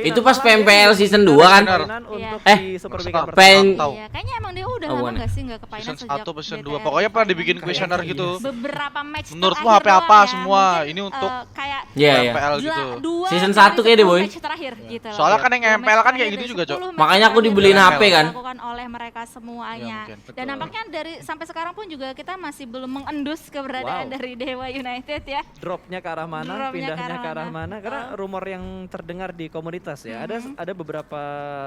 Itu pas PMPL season 2 kan? Iya, kayaknya emang dia udah lama gak sih gak ke Painan Season sejak 1, season 2, BTR. pokoknya pernah dibikin kuesioner gitu. Beberapa match Menurutmu terakhir HP apa doang ya, semua? mungkin, Ini untuk kayak Iya. PMPL gitu. Season 1 kayak deh, Boy. match terakhir gitu loh. Soalnya kan yang Dua MPL kan match kayak terakhir gitu dari juga, Cok. 10 match Makanya aku terakhir dibeliin yang HP kan. dilakukan oleh mereka semuanya. Iya, mungkin. Dan nampaknya dari sampai sekarang pun juga kita masih belum mengendus keberadaan dari Dewa United ya. Dropnya ke arah mana, Dropnya pindahnya ke ke arah arah mana. mana? Karena rumor yang terdengar di komunitas ya, ada beberapa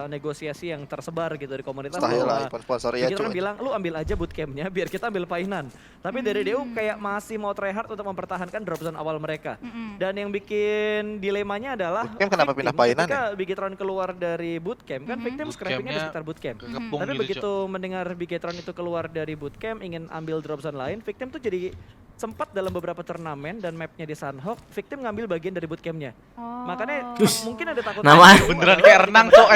negosiasi yang tersebar gitu di komunitas. Mustahil bahwa lah sponsor ya kita kan cuy. bilang lu ambil aja bootcampnya biar kita ambil Painan. Tapi dari DU kayak masih mau try hard untuk mempertahankan drop zone awal mereka. Dan yang bikin dilemanya adalah Bootcamp kenapa pindah Painan ketika Bigetron keluar dari bootcamp kan Victim scrappingnya di Bootcampnya sekitar bootcamp. kekepung Tapi gitu, begitu mendengar Bigetron itu keluar dari bootcamp ingin ambil drop zone lain, Victim tuh jadi sempat dalam beberapa turnamen dan mapnya di Sunhawk, Victim ngambil bagian dari bootcampnya. Oh. Makanya mungkin ada takut Nama- Beneran kayak renang, Cok.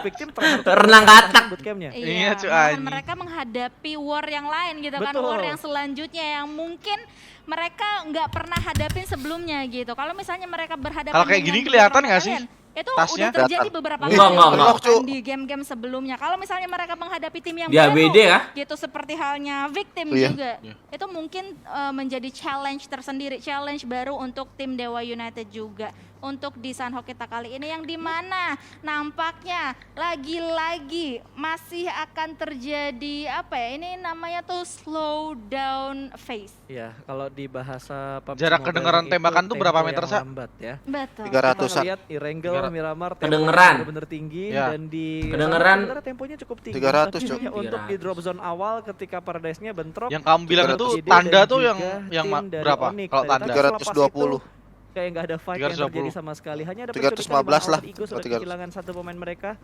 Victim Renang katak. bootcampnya. Iya, cuy, malahan anjing. mereka menghadapi war yang lain gitu kan, Betul. war yang selanjutnya yang mungkin mereka nggak pernah hadapin sebelumnya gitu. Kalau misalnya mereka berhadapan Kalau kayak dengan gini kelihatan Bigetron nggak sih kalian, itu tasnya? udah terjadi Kelihatan. beberapa Enggak, kali enggak. bahkan di game-game sebelumnya. Kalau misalnya mereka menghadapi tim yang Di baru ABD ya? gitu seperti halnya Victim Iya. juga. Iya. Itu mungkin menjadi challenge tersendiri, challenge baru untuk tim Dewa United juga. Untuk di Sunhawk kita kali ini yang dimana nampaknya lagi-lagi masih akan terjadi apa ya, ini namanya tuh slow down phase. Iya, kalau di bahasa PUBG Jarak Mobile kedengeran itu tembakan tuh berapa tempo meter, yang Sa? lambat ya. Betul. 300-an. Kita lihat Irengel, 300. Miramar Kedengeran. benar-benar tinggi Ya. dan di Kedengeran. sebenarnya temponya cukup tinggi. 300, tapi Cuk. untuk di drop zone awal ketika Paradise-nya bentrok. Yang kamu bilang itu 300. tanda Dan tuh juga yang tim dari berapa? Onyx. Kalau Dari tanda. tadi selepas 320. itu Kayak nggak ada fight yang 320. terjadi sama sekali. Hanya ada 315 lah. Ego sudah 300. kehilangan satu pemain mereka.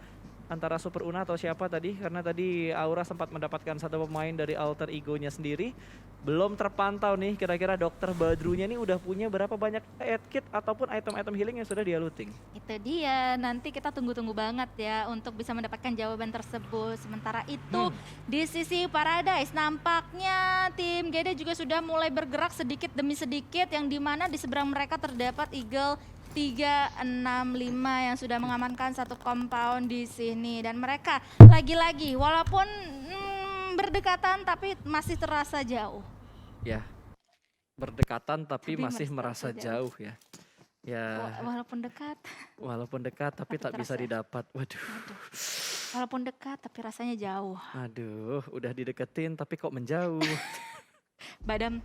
Antara Super Una atau siapa tadi, karena tadi Aura sempat mendapatkan satu pemain dari alter egonya sendiri. Belum terpantau nih kira-kira Dokter Badrunya nih udah punya berapa banyak aid kit ataupun item-item healing yang sudah dia looting. Itu dia, nanti kita tunggu-tunggu banget ya untuk bisa mendapatkan jawaban tersebut. Sementara itu di sisi Paradise nampaknya tim GD juga sudah mulai bergerak sedikit demi sedikit, yang dimana di seberang mereka terdapat Eagle 365 yang sudah mengamankan satu compound di sini. Dan mereka lagi-lagi walaupun berdekatan tapi masih terasa jauh. Ya, berdekatan tapi masih merasa merasa jauh ya. Ya, Walaupun dekat, walaupun dekat tapi Tapi tak bisa terasa. didapat. Waduh, walaupun dekat tapi rasanya jauh. aduh, udah dideketin tapi kok menjauh. Badam.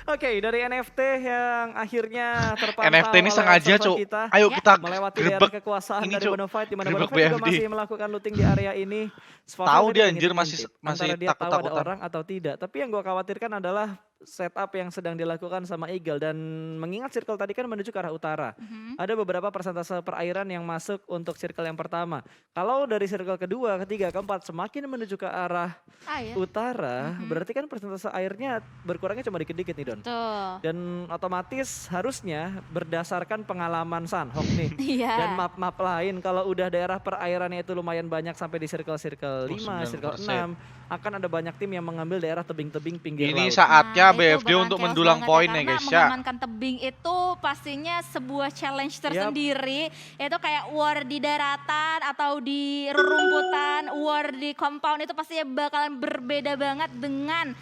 Oke, dari NFT yang akhirnya terpantau NFT ini oleh sengaja, observer Cuk. kita Ayo Ya. kita melewati grebek daerah kekuasaan ini, dari Cuk. Bonafide, di mana Grebek Bonafide juga BFD. masih melakukan looting di area ini. Swavel Tahu tadi dia, hanya anjir, mengintip masih antara dia tahu ada takut-takutan. orang atau tidak. Tapi yang gua khawatirkan adalah setup yang sedang dilakukan sama Eagle, dan mengingat circle tadi kan menuju ke arah utara. Ada beberapa persentase perairan yang masuk untuk circle yang pertama. Kalau dari circle kedua, ketiga, keempat semakin menuju ke arah Ya. utara, berarti kan persentase airnya berkurangnya cuma dikit-dikit nih Don. Tuh. Dan otomatis harusnya berdasarkan pengalaman Sunhawk nih. Iya. Dan map-map lain kalau udah daerah perairannya itu lumayan banyak sampai di circle-circle 5, 9%. circle 6, akan ada banyak tim yang mengambil daerah tebing-tebing pinggir Ini laut. saatnya Nah, itu BFD bakalan untuk chaos mendulang banget poin ya, ya karena guys ya. mengamankan tebing itu pastinya sebuah challenge tersendiri. Itu kayak war di daratan atau di rerumputan, war di compound itu pastinya bakalan berbeda banget dengan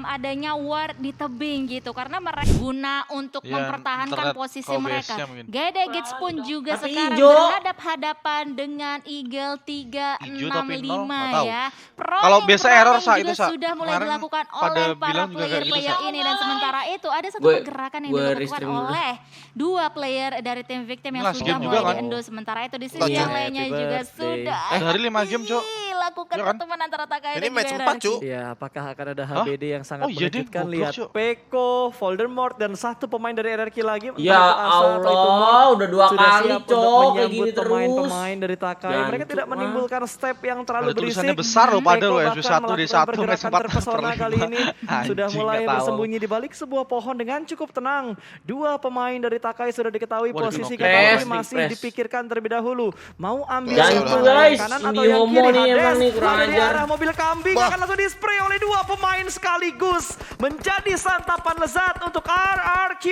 adanya war di tebing gitu, karena mereka guna untuk Ya, mempertahankan internet posisi kalau mereka. base-nya mungkin. Gede Gates pun juga Tapi sekarang hijau. berhadap-hadapan dengan Eagle Hijau tapi nol, 365 nggak tahu. ya. Kalau biasa error, Sa, juga itu, Sa. sudah mulai Kemarin dilakukan pada oleh para bilang juga kayak gitu, player-player Sa. ini, dan sementara itu ada satu Gue- pergerakan yang gue dilakukan restream dulu. oleh dua player dari tim Victim yang Last sudah game juga mulai kan? diendos. Sementara itu di sini Last yang game. lainnya Happy juga birthday. sudah Sehari 5 game, Cok. dilakukan Iya kan? pertemuan antara Takai Ini dan match juga 4 Rarky. cu. Ya, apakah akan ada Hah? HBD yang sangat Oh, iya, Din. mengejutkan? Goblok, Lihat Cuk. Peko, Voldemort, dan satu pemain dari RRQ lagi. Ya entah itu Asa atau itu Mort, Allah, udah 2 sudah kali siap untuk cok kayak menyambut gini terus. pemain-pemain dari Takai. Mereka Jancuk, tidak ah. menimbulkan step yang terlalu Ada tulisannya berisik. besar loh, padahal Peko loh, bahkan SW1 di melakukan 1 match pergerakan 4 terpesona kali ini. Sudah Anjing, mulai nggak tahu. bersembunyi di balik sebuah pohon dengan cukup tenang. Dua pemain dari Takai sudah diketahui Waduh, posisi knock kita, press, tapi masih press. dipikirkan terlebih dahulu. Mau ambil Jangan serangan tuh, yang guys. kanan Ini atau yang homo kiri? nih, Hades emang nih, kurang Ada di ajar. arah mobil kambing Wah. akan langsung di-spray oleh dua pemain sekaligus. Menjadi santapan lezat untuk RRQ.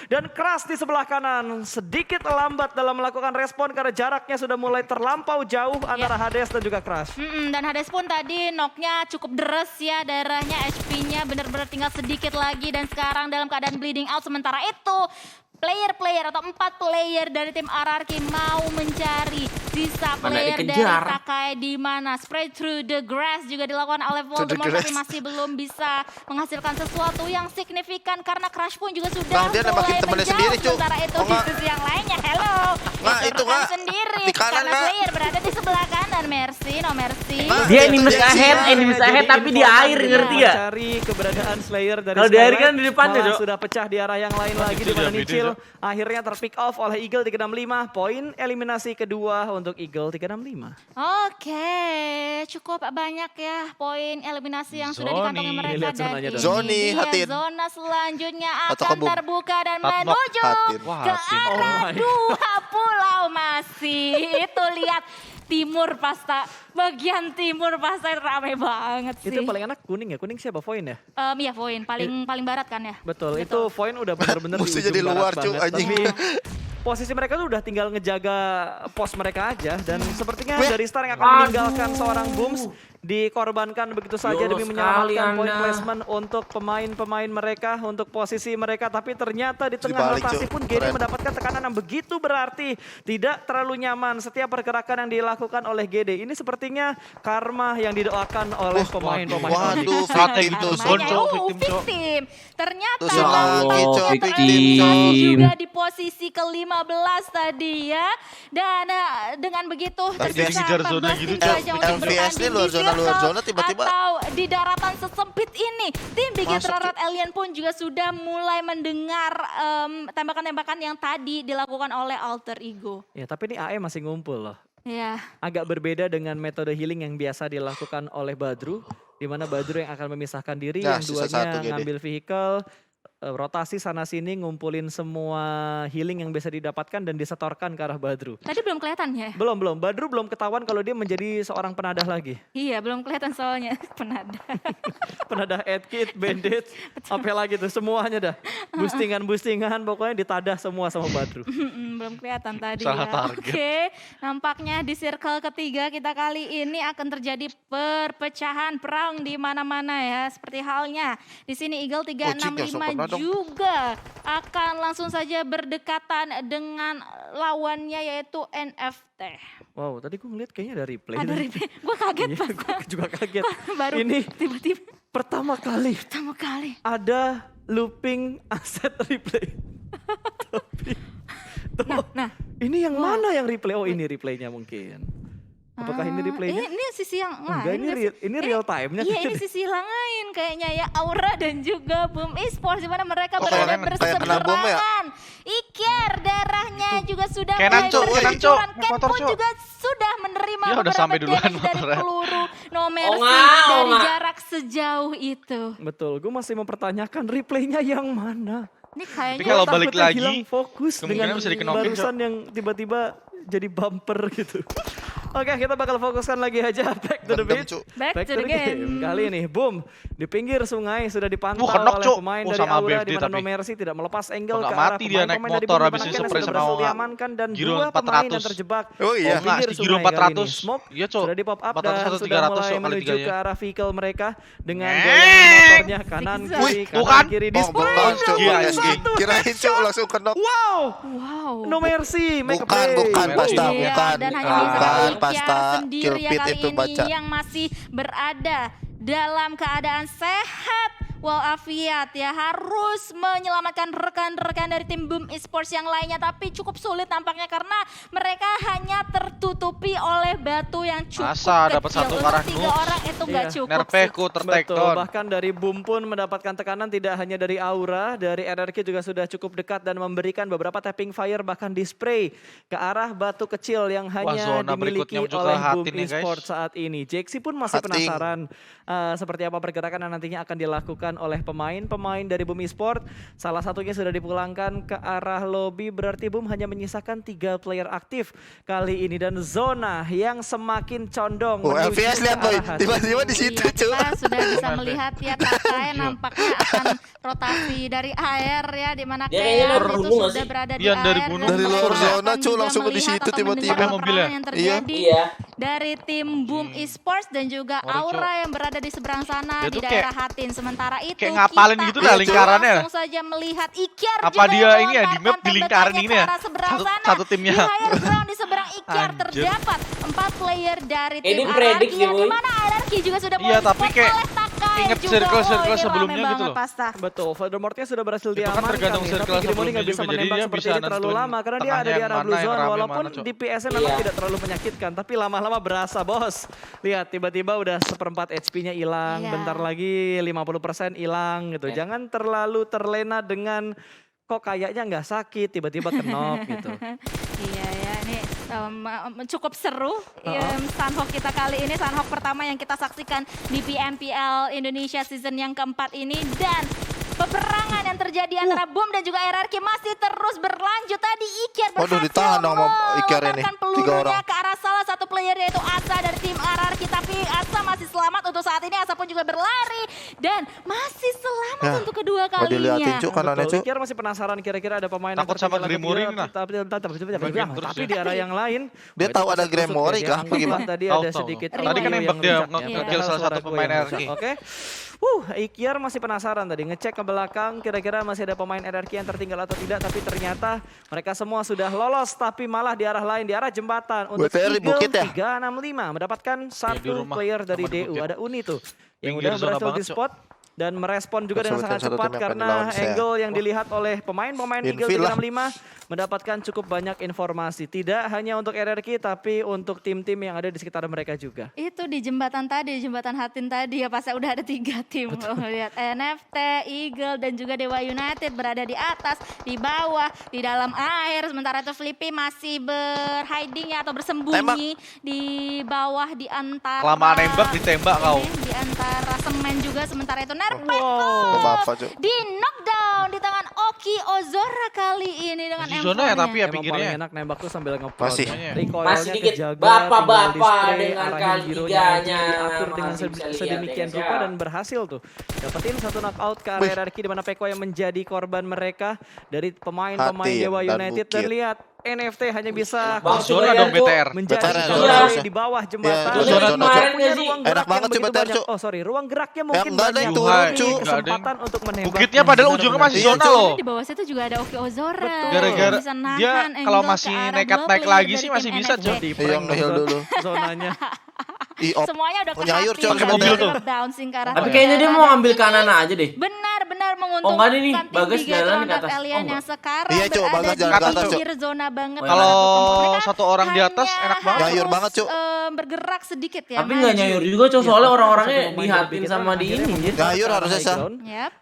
Dan Crush di sebelah kanan sedikit lambat dalam melakukan respon karena jaraknya sudah mulai terlampau jauh antara Hades dan juga Crush. Dan Hades pun tadi knocknya cukup deres ya, darahnya, HP-nya benar-benar tinggal sedikit lagi dan sekarang dalam keadaan bleeding out. Sementara itu player-player atau 4 player dari tim RRQ mau mencari sisa Mana player dari dikejar. Takai di mana. Spray through the grass juga dilakukan oleh Voldemort tapi masih belum bisa menghasilkan sesuatu yang signifikan karena Crush pun juga sudah Bang, dia nembakin mulai temennya menjauh. sendiri, Cuk. Sementara itu Oh, di nggak. sisi yang lainnya, hello. Nggak, itu, rekan nggak. sendiri Di kanan, karena nggak. player berada di sebelah kanan. Mercy, no mercy. Nggak. Dia Itu enemies dia ahead, sih. enemies Jadi ahead tapi di informan air, dengan ngerti gak? mencari keberadaan Slayer dari Kalau di air Skylight, kan di depannya, malah Cok. sudah pecah di arah yang lain lagi di Nicil mana ya, Nicil Cok. akhirnya terpick off oleh Eagle 365. Poin eliminasi kedua untuk Eagle 365. Oke, cukup banyak ya poin eliminasi yang sudah Zoni. dikantongi mereka Lihat dan zonanya ini dong. Zoni, dia hatin. zona selanjutnya Atau akan kebun. terbuka dan Tatmok, menuju hatin. Wah, ke hatin. arah Oh my dua pulau masih. Itu lihat timur pasta, bagian timur pasta itu ramai banget sih. Itu paling enak kuning ya. Kuning siapa? Voin ya? Iya poin paling paling barat kan ya. Betul, itu Voin udah bener-bener di Musuhnya ujung di luar, barat Cuk, banget. anjing. Tapi posisi mereka tuh udah tinggal ngejaga pos mereka aja. Dan sepertinya Weh. dari Star yang akan meninggalkan seorang Booms dikorbankan begitu saja Yolo demi sekali menyelamatkan point Anda. placement untuk pemain-pemain mereka, untuk posisi mereka. Tapi ternyata di tengah Dibalik, rotasi Cuk. pun Gary Keren. mendapatkan tekanan yang begitu berarti. Tidak terlalu nyaman setiap pergerakan yang dilakukan oleh GD. Ini sepertinya karma yang didoakan oleh pemain-pemain. Waduh, Saat victim itu tuh. zone, Cok, victim, victim, Cok. victim. Ternyata Tuh, lagi, Cok, victim. juga di posisi ke-15 tadi ya. Dan dengan begitu Tapi jadi tersisa ngejar zona 14 gitu, tim Cok. saja untuk LVS nih bertanding luar di zona, luar circle zona, tiba-tiba. atau di daratan sesempit ini. Tim Bigetron Masuk, Red Alien pun juga sudah mulai mendengar tembakan-tembakan yang tadi dilakukan oleh Alter Ego. Ya, tapi ini AE masih ngumpul loh. Ya, Agak berbeda dengan metode healing yang biasa dilakukan oleh Badru, di mana Badru yang akan memisahkan diri, Nah, yang sisa duanya satu, Gede. ngambil vehicle, rotasi sana sini, ngumpulin semua healing yang bisa didapatkan dan disetorkan ke arah Badru. tadi belum kelihatan ya? Belum, Badru belum ketahuan kalau dia menjadi seorang penadah lagi. Iya, belum kelihatan soalnya penada. Penadah Edkit, Bandit, apa lagi tuh, semuanya dah. Boostingan, pokoknya ditadah semua sama Badru. Belum kelihatan tadi Salah ya. target. Oke, nampaknya di circle ketiga kita kali ini akan terjadi perpecahan perang di mana-mana ya. Seperti halnya di sini Eagle Cik, yang 365 sempurna dong. juga akan langsung saja berdekatan dengan lawannya yaitu NFT. Wow, tadi gue ngeliat kayaknya ada replay. Ada nih. replay, gue kaget Iya, pas gue juga kaget. baru Ini tiba-tiba pertama kali pertama kali. ada looping aset replay. Tapi, tuh, Nah, ini yang Wah. mana yang replay? Oh, ini replaynya mungkin. Apakah ini replaynya? Ini sisi yang Enggak, lain. ini real time-nya. Iya, ini sisi lain kayaknya ya. Aura dan juga Boom Esports di mana mereka Oh, berada kayak kena bom ya? berseberangan. Iker darahnya juga sudah Kenan, mulai Cok, Kenan, Cok. bercucuran. Ken Motor, pun Cok. juga sudah menerima Ya, udah beberapa sampai duluan damage dari motornya. peluru No Mercy nggak, dari nggak. jarak sejauh itu. Betul, gue masih mempertanyakan replaynya yang mana. Ini Tapi kayaknya kalau Gua balik takutnya lagi, hilang fokus kemungkinan dengan bisa dikenokin, barusan yang tiba-tiba jadi bumper gitu. Oke, kita bakal fokuskan lagi aja back to the Bendem, beat. Cuk. Back to the game. Kali ini, boom, di pinggir sungai sudah dipantau Kenok, oleh Cuk. pemain Oh, dari sama Aura BFD di mana tapi. No Mercy tidak melepas angle Nggak ke arah mati dia naik pemain-pemain dari motor, Bumi habis itu Banaken yang spray sudah sama berhasil diamankan dan Giro dua pemain yang 400. terjebak Oh di iya. Enggak, pinggir Giro sungai kali ini. 400. Smoke Iya, Cuk. sudah di pop up 400 dan atau sudah 300 mulai kali menuju tiganya. ke arah vehicle mereka dengan Eh. goyangan motornya kanan Zigzag. kiri, Wih, tuh kanan kan? kiri di Oh, spray. betul, Cuk. Gila, SG. satu Kirain, Cuk, langsung kenok. Wow, wow. No Mercy, make a Bukan, play. bukan, Pasta, Iya, bukan. dan hanya Bukan, bisa Pasta. sendiri Kill ya pit kali itu ini baca. yang masih berada dalam keadaan sehat walafiat ya, harus menyelamatkan rekan-rekan dari tim Boom Esports yang lainnya, tapi cukup sulit tampaknya karena mereka hanya tertutupi oleh batu yang cukup Masa kecil. dapat satu Untuk arah 3 noob. orang itu nggak Iya. cukup sih. Nerpeku tertek Betul, down. bahkan dari Boom pun mendapatkan tekanan tidak hanya dari Aura, dari RRQ juga sudah cukup dekat dan memberikan beberapa tapping fire bahkan di spray ke arah batu kecil yang hanya zona dimiliki berikutnya juga oleh Boom Hatin nih, guys. Esports saat ini. Jaxi pun masih Hating. penasaran seperti apa pergerakan yang nantinya akan dilakukan dilakukan oleh pemain dari Boom Esport. Salah satunya sudah dipulangkan ke arah lobby, berarti Boom hanya menyisakan 3 player aktif kali ini. Dan Zona yang semakin condong Oh, menuju LPS ke lihat boy, arah hati. tiba-tiba di situ Iya, cuy. kita sudah bisa melihat ya Takai nampaknya akan rotasi dari air ya, di mana Dia kayaknya Kean dari itu gunung nggak sudah sih? berada di Iya, air. dari dan gunung. Dari mereka luar akan zona, cuy, juga langsung ke di melihat situ atau tiba-tiba. mendengar Pakai mobil ya? peperangan yang terjadi Iya. dari tim Boom Esports dan juga Ngeri, Cok. Aura yang berada di seberang sana Dia di tuh daerah Hatin. Sementara itu kayak ngapalin kita gitu dah lingkarannya. langsung saja melihat Ikyar Apa juga dia yang ini ya, di map melontarkan dilingkarin tembakannya ini ya? ke arah seberang Satu- sana. satu timnya. Di higher ground di seberang Ikyar Anjir. terdapat 4 player dari Eh, tim dia predik Ararki sih, yang Boy. dimana Ararki juga sudah Iya, mulai tapi spot kayak oleh Takai inget juga. circle-circle Oh, ini sebelumnya rame gitu banget, loh. Pasta. Betul, Voldemortnya sudah berhasil Itu kan diamankan tergantung nih, circle tapi Grimoni sebelumnya nggak bisa juga, jadi menembak dia seperti bisa ini terlalu nentuin lama karena dia tengahnya ada di yang arah mana, blue yang zone, rame walaupun mana, Cok. DPS-nya memang Iya. tidak terlalu menyakitkan, tapi lama-lama berasa bos. Lihat tiba-tiba udah 1/4 HP-nya hilang, Iya. bentar lagi 50% hilang gitu. Iya. Jangan terlalu terlena dengan kok kayaknya nggak sakit, tiba-tiba kenok gitu. Iya ya, ini cukup seru Sunhawk kita kali ini. Sunhawk pertama yang kita saksikan di PMPL Indonesia season yang keempat ini. Dan peperangan yang terjadi antara Boom dan juga RRQ masih terus berlanjut. Tadi Ikyar Waduh, berhasil ditahan dong sama Ikyar ini. melontarkan 3 pelurunya orang. ke arah salah satu player yaitu Asa dari tim RRQ. Tapi Asa masih selamat untuk saat ini. Asa pun juga berlari dan masih selamat Ya, untuk kedua mau diliatin kalinya. cuy kanannya Betul, cuy. Ikyar masih penasaran kira-kira ada pemain Takut yang sama tertinggal atau Grimory tidak, nah. tapi di arah yang lain. Dia Wah, tahu itu ada pasti Grimory tusuk ya, kah? dia anggaplah Gimana? tadi Tahu, ada tahu. sedikit Tadi kan Rio nembak yang dia, ngerusak ya, nge-kill padahal salah suara satu gue pemain yang rusak. RRQ. Oke. Ikyar masih penasaran tadi ngecek ke belakang kira-kira masih ada pemain RRQ yang tertinggal atau tidak, tapi ternyata mereka semua sudah lolos, tapi malah di arah lain, di arah jembatan. Untuk WTR di Eagle bukit ya? 365 mendapatkan satu rumah, player dari sama di DU. bukit. Ada Uni tuh yang Pinggir udah zona berhasil banget, di spot dan merespon juga dengan Sebutkan sangat satu cepat tim yang akan karena di-launch ya. angle yang dilihat oleh pemain-pemain Eagle Infill lah. 365 mendapatkan cukup banyak informasi. Tidak hanya untuk RRQ tapi untuk tim-tim yang ada di sekitar mereka juga. Itu di jembatan tadi, di jembatan Hatin tadi ya, pas udah ada 3 tim. Oh, lihat NFT, Eagle dan juga Dewa United berada di atas, di bawah, di dalam air. Sementara itu Flippy masih berhiding ya atau bersembunyi di bawah di antara Kelamaan nembak ditembak kau. di antara semen juga. Sementara itu Nerpeko Ke bapak cuy. di knockdown di tangan Oki Ozora kali ini dengan Masih zona ya, M4-nya. tapi ya Emang pinggirnya. paling enak nembak tuh sambil ngeprot. Masih. Masih dikit. kejaga, Bapak-bapak tinggal di-spray, dengan arahin kali hero-nya tiganya diatur dengan masih bisa lihat sedemikian ya, rupa guys, ya. dan berhasil tuh. Dapetin satu knockout ke area RRQ di mana Peko yang menjadi korban mereka dari pemain-pemain Hatin Dewa dan United. Dan Bukit. lihat NFT hanya bisa Bang, Zona dong BTR. menjadi BTR ya, korban zona. di bawah jembatan. Iya, zona kemarin Punya nggak sih? ruang Enak gerak banget yang coba begitu BTR, banyak. Cuk. Oh sorry, ruang geraknya mungkin enggak ada banyak. yang turun, Tapi Cuk. kesempatan untuk menembak. Bukitnya pada yang ujungnya benar-benar masih Iya, zona Cuk. loh. Di bawah situ juga ada Oki Ozora. Gara-gara Bisa nahan dia angle kalau ke masih arah nekat dua naik player lagi dari sih tim masih bisa, NFD. Cuk. di Iya, nge-heal dulu. zonanya. I-op. Semuanya udah Nyayur, kena Cuk, pakai mobil tuh. Bouncing ke arah Tapi player kayaknya dia mau dan ambil ini kanan aja deh. Benar-benar menguntungkan Oh, enggak nih, tim Bagas Giga jalan ke Grounded atas. Alien Oh, yang enggak. sekarang Iya, Cuk, Bagas berada jalan di ke atas, Cuk. pinggir zona banget. Kalau Mereka satu orang di atas hanya enak banget. Nyayur harus, banget, Cuk. Bergerak sedikit ya. Tapi nggak maju. nyayur juga, Cok. Soalnya Iya, orang-orangnya satu pemain dihatin dari sama kita di akhirnya ini. membuka Nyayur ke arah harusnya, high Sa. ground. Yap.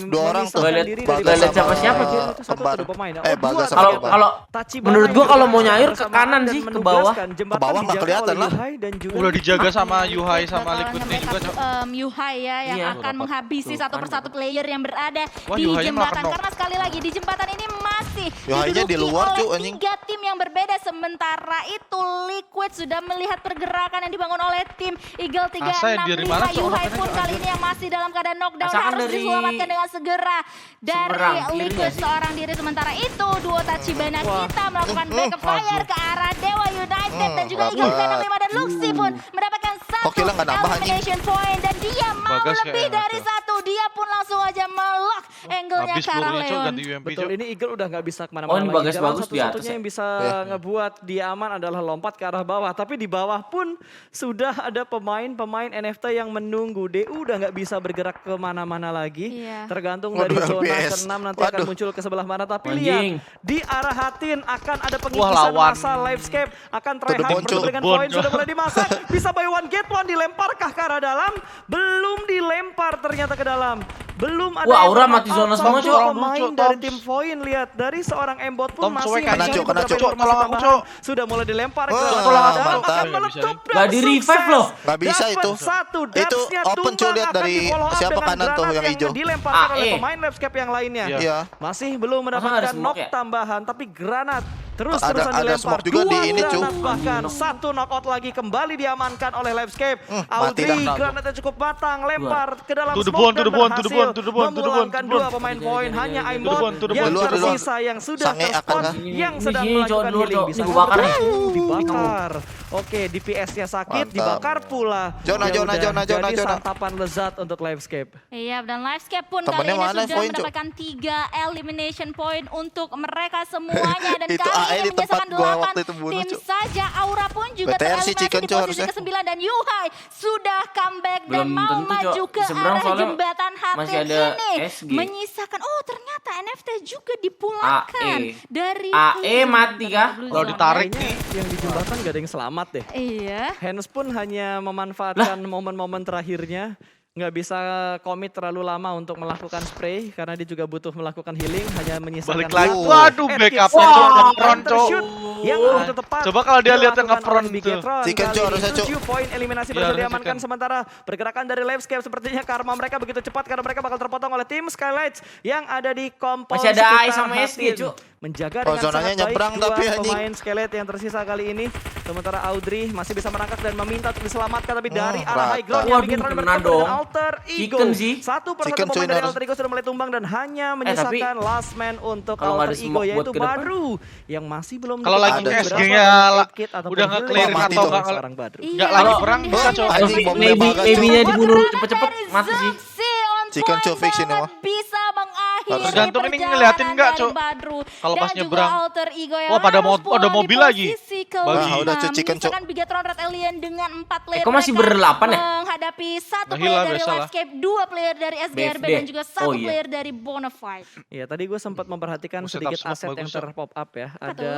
Dua orang tuh. Gak liat- diri gak dari liat beberapa siapa-siapa, pemain. Cuk. Itu satu Kembar. tuh pemain. Bagas dua sama Kalau Kembar. kalau Tachibana menurut yang gua kalau juga mau nyayur ke bersamaan kanan dan sih, ke menugaskan bawah. jembatan Ke bawah nggak dijaga kelihatan oleh lah. Yuhai dan juga Udah dijaga sama Ya, Yuhai Liquid sama bakalan Liquidnya nge-backup, juga, Cok. Yuhai ya yang Iya. akan menghabisi Tuh, satu kan. persatu player yang berada Wah, di Yuhainya malah jembatan. knock. Karena sekali lagi di jembatan ini masih Yuhainya di diduduki luar, oleh Cuk, anjing. 3 tim yang berbeda. Sementara itu Liquid sudah melihat pergerakan yang dibangun oleh tim Eagle Asa dari mana, 365. Cok? Yuhai Makanya, pun Cok, kali anjir. ini yang masih dalam keadaan knockdown Asa kan harus dari diselamatkan dengan segera dari seberang, kiri Liquid nggak sih? seorang diri. Sementara itu duo Tachibana Wah. kita melakukan backup fire ke arah Dewa United dan juga Eagle Bapak. 365 dan Luxi pun mendapatkan satu Oke lah, nggak nambah, anjing. elimination point dan dia mau Bagas lebih kayak dari ngaco. satu. Dia pun langsung aja melock angle-nya Habis ke arah pelurunya, Cok, Leon. ganti UMP, Betul, Cok. ini Eagle udah nggak bisa Oh, kemana-mana ini lagi. Bagas Jalan bagus di atas satu-satunya ya? yang bisa Iya. ngebuat dia aman adalah lompat ke arah bawah. Tapi di bawah pun sudah ada pemain-pemain NFT yang menunggu. DU udah nggak bisa bergerak kemana-mana lagi. Iya. Tergantung Waduh, dari zona LPS. ke-6 nanti akan Waduh. muncul ke sebelah mana. Tapi Anjing. lihat, di arah Hatin akan ada Wah, pengikisan lawan. masa Livescape. Akan To the try hard bone, Cuk. dengan Bone, poin Cuk. sudah mulai dimasak. Bisa buy one get one, dilemparkah ke arah dalam? Belum dilempar ternyata ke dalam. Belum ada Wah, yang Aura knock mati out zona sama semua, dua Cok. pemain Cok, dari Toms. tim Void. Lihat dari seorang Embot pun Toms, masih Cok, kena, mencari Cok, beberapa Cok. informasi Tolong aku, tambahan. Cok. Sudah mulai dilempar ke Wah, tolong mantap. akan meletup dan Nggak di revive sukses. loh. Nggak bisa Dapat itu. satu, Itu dapsnya open, Cok, tumbang, lihat akan dari di-follow up siapa dengan kanan tuh granat yang hijau. dilemparkan oleh AE. pemain Labscape yang lainnya. Iya. Masih belum Masa nggak ada mendapatkan knock smoke ya? tambahan, tapi granat terus-terusan Ada dilempar. smoke juga Dua di ini, Cu. granat bahkan satu knockout lagi kembali diamankan oleh Labscape. Mati Audrey dah. granatnya cukup matang, lempar ke dalam To the smoke bone, to dan the bone, to the berhasil bone, to the bone, to the bone, memulangkan to the bone. dua pemain poin. Hanya To the Aimbot bone, to the yang bone. Duluan, duluan. tersisa yang sudah Sange akan terspot kan? yang sedang Ini, Cok, melakukan dulu, healing. Cok. Bisa Ini gua bakar nih. dibakar. Oke, DPS-nya sakit, Mantap. dibakar pula. Jona, Ya Jona, udah, Jona, Jona, jadi Jona. santapan lezat untuk Livescape. Iya, dan Livescape pun Temennya kali ini mana, sudah Poin, Cok? mendapatkan 3 elimination point untuk mereka semuanya. Dan Itu kali AE ini di tempat menyisakan gua 8 waktu itu bunuh, tim Cok. saja. Aura pun juga BTR si tereliminasi Chicken, di Cok, posisi harusnya. ke-9. Dan Yuhai sudah comeback dan Belum mau tentu, Cok. maju ke Di seberang arah soalnya jembatan hati masih ada ini. SG. Menyisakan, oh ternyata NFT juga dipulangkan AE. dari AE Blue mati Zone. kah? Blue Kalau Zone. ditarik Kayaknya yang di jembatan gak ada yang selamat deh. Iya. Hans pun hanya memanfaatkan momen-momen terakhirnya. Nggak bisa komit terlalu lama untuk melakukan spray karena dia juga butuh melakukan healing, hanya menyisakan Balik lagi. satu Waduh, head backupnya kill tuh saja. nge-front, Cok. Countershoot yang begitu tepat. Coba kalau dia lihat yang dilakukan nge-front oleh tuh. Bigetron. Chicken, Kali Cok, ini harusnya, Cok. 7 poin eliminasi Iya, berhasil harusnya diamankan. Chicken. Sementara pergerakan dari Livescape sepertinya karma mereka begitu cepat karena mereka bakal terpotong oleh tim Skylights yang ada di kompon Masih ada sekitar AI sama SG, Hatim. Cuk. Menjaga Oh, dengan zonanya sangat baik nyebrang dua tapi anjing. pemain Skelet yang tersisa kali ini. Sementara Audrey masih bisa merangkak dan meminta untuk diselamatkan, tapi dari arah high ground yang Waduh, Bigetron kena bertemu dong. dengan Alter Ego. Chicken sih. Satu persatu Chicken, pemain cuy, dari harus. Alter Ego sudah mulai tumbang dan hanya menyisakan last man untuk kalau nggak Alter ada Ego, smoke buat yaitu ke depan. Badru yang masih belum Kalau lagi diketahui SG berapa nya banyak kit ataupun udah healing nge-clearin yang atau dimiliki nggak- oleh seorang Badru. Nggak Iya, lagi belum perang dihilangin. bisa, Cok. Anjing, Maybe, bom maybe, tembakan, maybe-nya Cok. dibunuh Granat cepet-cepet dari mati sih. Zuxi on Chicken point Cok fix ini banget, mah. bisa mengakhiri Tergantung ini perjalanan ngeliatin nggak, dari Cok. Badru. Kalau pas Dan juga nyebrang. Alter Ego yang Wah, pada harus ada pulang di mobil lagi. posisi Bagi. kelima. Wah, udah, Cok, Chicken, Cok. Menyisakan Bigetron Red Alien dengan 4 player kok masih mereka berdelapan ya? menghadapi 1 Nah, player hilang, dari biasalah. Livescape, 2 player dari SGRB BFD. dan juga 1 Oh, iya. player dari Bonafide. Iya, tadi gue sempat memperhatikan Buset, sedikit up smoke aset yang bagus, Cok. terpop up ya. Apa Ada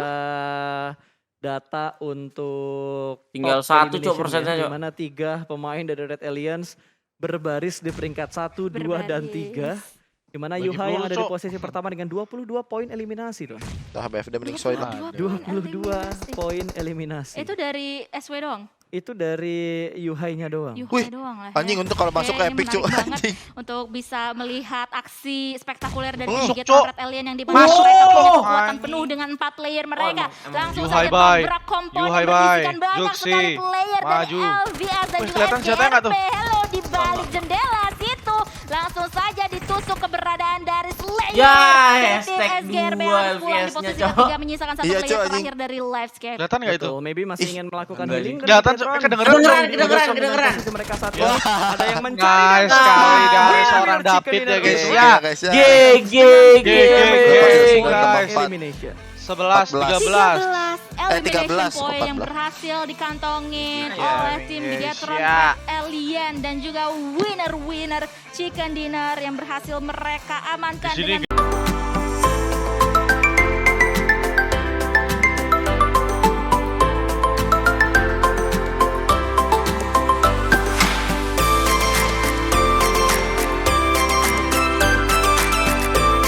data untuk Tinggal top 1, Cok, elimination persennya, ya, Cok. di mana 3 pemain dari Red Alliance berbaris di peringkat 1, 2, dan 3. Di mana Bagi Yuha yang peluru, ada di Cok. posisi pertama dengan 22 poin eliminasi tuh. Dah BFD mending soy lah. 22 poin eliminasi. Itu dari SW doang? Itu dari Yuhai-nya doang. Yuhai Wih, doang lah. anjing, ya. untuk kalau masuk Oke, ini epic, Cuk, menarik banget anjing. untuk bisa melihat aksi spektakuler dari Masuk, Bigetron Cuk. Red Alien yang dimana Masuk, mereka punya Cuk. kekuatan Anjing. penuh dengan 4 player mereka. emang Langsung Yuhai saja bye. dobrak kompon Yuhai yang bye. berisikan banyak Juxi. sekali player dari Maju. LVS dan Wih, juga kelihatan senjatanya nggak SGRP. tuh? Hello di balik jendela situ. Langsung saja ditusuk keberadaan dari Slayer. Ya, Tim hashtag SGRB 2 harus pulang di LVS-nya, posisi Cok. ketiga menyisakan 1 Iya, player Cok, anjing. terakhir dari Livescape. Kelihatan nggak itu? Betul, maybe masih ingin melakukan enggak healing. sih. dan Kelihatan, Bigetron kedengeran, kedengeran. posisi mereka saat Ya. ini. Ada yang mencari Nice dan sekali, guys. Winner Seorang chicken David dinner ya, guys. itu. Ya. guys ya. GG Gaming. Guys. Elimination. 11, 13. 13 elimination 13, point yang 14. berhasil dikantongin Yes, oleh tim yes, Bigetron ya. Red Alien dan juga winner Chicken Dinner yang berhasil mereka amankan Di sini dengan